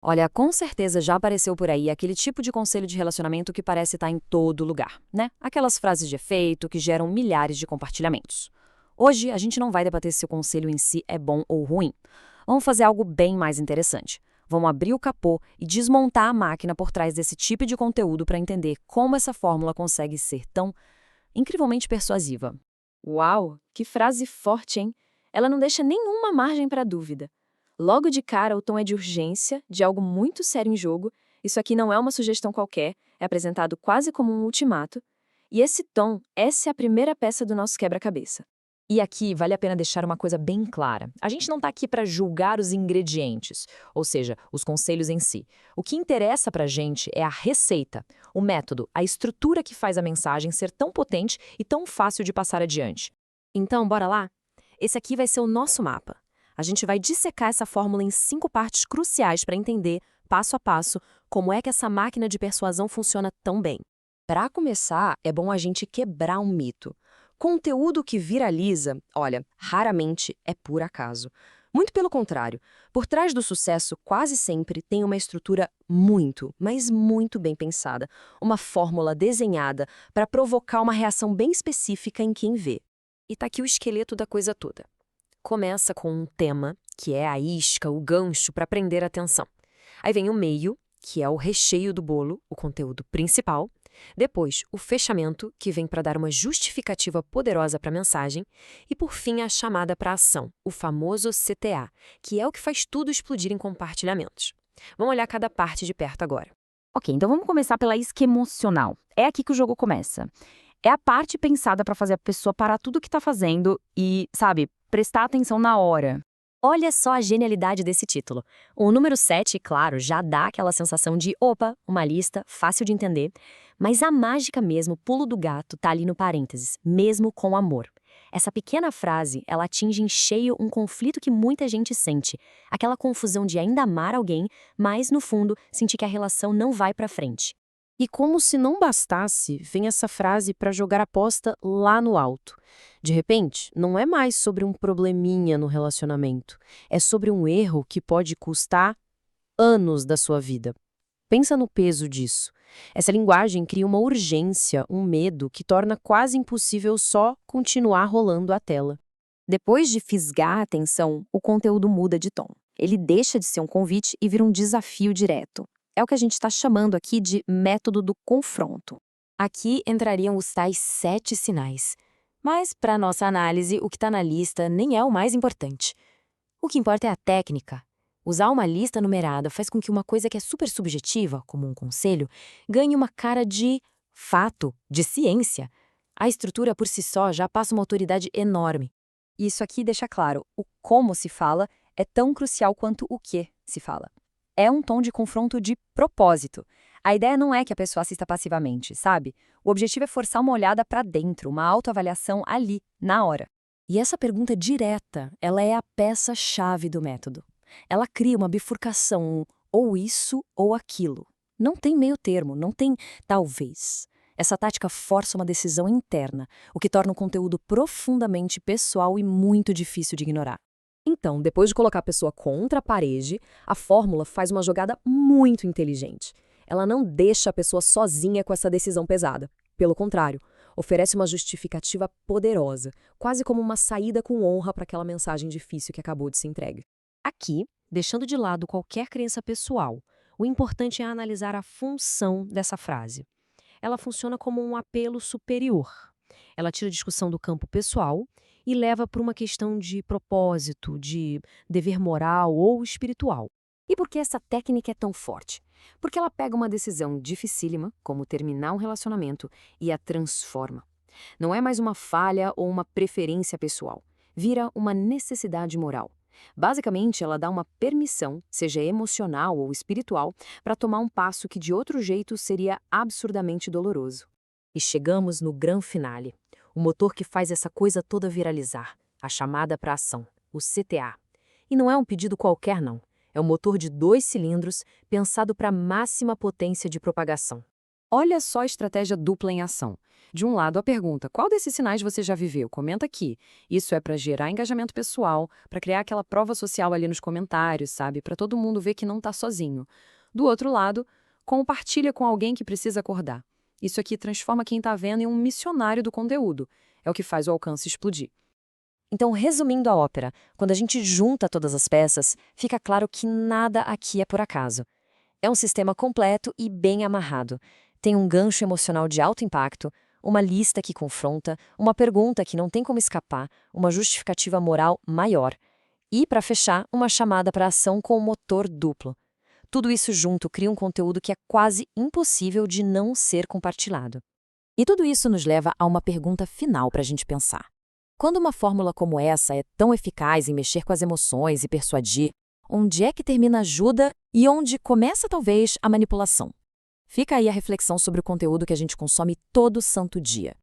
Olha, com certeza já apareceu por aí aquele tipo de conselho de relacionamento que parece estar em todo lugar, né? Aquelas frases de efeito que geram milhares de compartilhamentos. Hoje, a gente não vai debater se o conselho em si é bom ou ruim. Vamos fazer algo bem mais interessante. Vamos abrir o capô e desmontar a máquina por trás desse tipo de conteúdo para entender como essa fórmula consegue ser tão incrivelmente persuasiva. Uau, que frase forte, hein? Ela não deixa nenhuma margem para dúvida. Logo de cara, o tom é de urgência, de algo muito sério em jogo. Isso aqui não é uma sugestão qualquer, é apresentado quase como um ultimato. E esse tom, essa é a primeira peça do nosso quebra-cabeça. E aqui vale a pena deixar uma coisa bem clara. A gente não está aqui para julgar os ingredientes, ou seja, os conselhos em si. O que interessa para a gente é a receita, o método, a estrutura que faz a mensagem ser tão potente e tão fácil de passar adiante. Então, bora lá? Esse aqui vai ser o nosso mapa. A gente vai dissecar essa fórmula em 5 partes cruciais para entender, passo a passo, como é que essa máquina de persuasão funciona tão bem. Para começar, é bom a gente quebrar um mito. Conteúdo que viraliza, olha, raramente é por acaso. Muito pelo contrário, por trás do sucesso quase sempre tem uma estrutura muito, mas muito bem pensada, uma fórmula desenhada para provocar uma reação bem específica em quem vê. E tá aqui o esqueleto da coisa toda. Começa com um tema, que é a isca, o gancho para prender a atenção. Aí vem o meio, que é o recheio do bolo, o conteúdo principal. Depois, o fechamento, que vem para dar uma justificativa poderosa para a mensagem. E, por fim, a chamada para ação, o famoso CTA, que é o que faz tudo explodir em compartilhamentos. Vamos olhar cada parte de perto agora. Ok, então vamos começar pela isca emocional. É aqui que o jogo começa. É a parte pensada para fazer a pessoa parar tudo o que está fazendo e, sabe, prestar atenção na hora. Olha só a genialidade desse título. O número 7, claro, já dá aquela sensação de, opa, uma lista, fácil de entender, mas a mágica mesmo, o pulo do gato, tá ali no parênteses, mesmo com amor. Essa pequena frase, ela atinge em cheio um conflito que muita gente sente, aquela confusão de ainda amar alguém, mas, no fundo, sentir que a relação não vai pra frente. E como se não bastasse, vem essa frase para jogar a aposta lá no alto. De repente, não é mais sobre um probleminha no relacionamento, é sobre um erro que pode custar anos da sua vida. Pensa no peso disso. Essa linguagem cria uma urgência, um medo que torna quase impossível só continuar rolando a tela. Depois de fisgar a atenção, o conteúdo muda de tom. Ele deixa de ser um convite e vira um desafio direto. É o que a gente está chamando aqui de método do confronto. Aqui entrariam os tais 7 sinais. Mas, para nossa análise, o que está na lista nem é o mais importante. O que importa é a técnica. Usar uma lista numerada faz com que uma coisa que é super subjetiva, como um conselho, ganhe uma cara de fato, de ciência. A estrutura por si só já passa uma autoridade enorme. Isso aqui deixa claro, o como se fala é tão crucial quanto o que se fala. É um tom de confronto de propósito. A ideia não é que a pessoa assista passivamente, sabe? O objetivo é forçar uma olhada para dentro, uma autoavaliação ali, na hora. E essa pergunta direta, ela é a peça-chave do método. Ela cria uma bifurcação, ou isso ou aquilo. Não tem meio termo, não tem talvez. Essa tática força uma decisão interna, o que torna o conteúdo profundamente pessoal e muito difícil de ignorar. Então, depois de colocar a pessoa contra a parede, a fórmula faz uma jogada muito inteligente. Ela não deixa a pessoa sozinha com essa decisão pesada. Pelo contrário, oferece uma justificativa poderosa, quase como uma saída com honra para aquela mensagem difícil que acabou de ser entregue. Aqui, deixando de lado qualquer crença pessoal, o importante é analisar a função dessa frase. Ela funciona como um apelo superior. Ela tira a discussão do campo pessoal e leva para uma questão de propósito, de dever moral ou espiritual. E por que essa técnica é tão forte? Porque ela pega uma decisão dificílima, como terminar um relacionamento, e a transforma. Não é mais uma falha ou uma preferência pessoal. Vira uma necessidade moral. Basicamente, ela dá uma permissão, seja emocional ou espiritual, para tomar um passo que de outro jeito seria absurdamente doloroso. E chegamos no grande finale, o motor que faz essa coisa toda viralizar, a chamada para ação, o CTA. E não é um pedido qualquer, não. É um motor de 2 cilindros pensado para máxima potência de propagação. Olha só a estratégia dupla em ação. De um lado, a pergunta: qual desses sinais você já viveu? Comenta aqui. Isso é para gerar engajamento pessoal, para criar aquela prova social ali nos comentários, sabe? Para todo mundo ver que não está sozinho. Do outro lado, compartilha com alguém que precisa acordar. Isso aqui transforma quem está vendo em um missionário do conteúdo. É o que faz o alcance explodir. Então, resumindo a ópera, quando a gente junta todas as peças, fica claro que nada aqui é por acaso. É um sistema completo e bem amarrado. Tem um gancho emocional de alto impacto, uma lista que confronta, uma pergunta que não tem como escapar, uma justificativa moral maior. E, para fechar, uma chamada para ação com um motor duplo. Tudo isso junto cria um conteúdo que é quase impossível de não ser compartilhado. E tudo isso nos leva a uma pergunta final para a gente pensar. Quando uma fórmula como essa é tão eficaz em mexer com as emoções e persuadir, onde é que termina a ajuda e onde começa, talvez, a manipulação? Fica aí a reflexão sobre o conteúdo que a gente consome todo santo dia.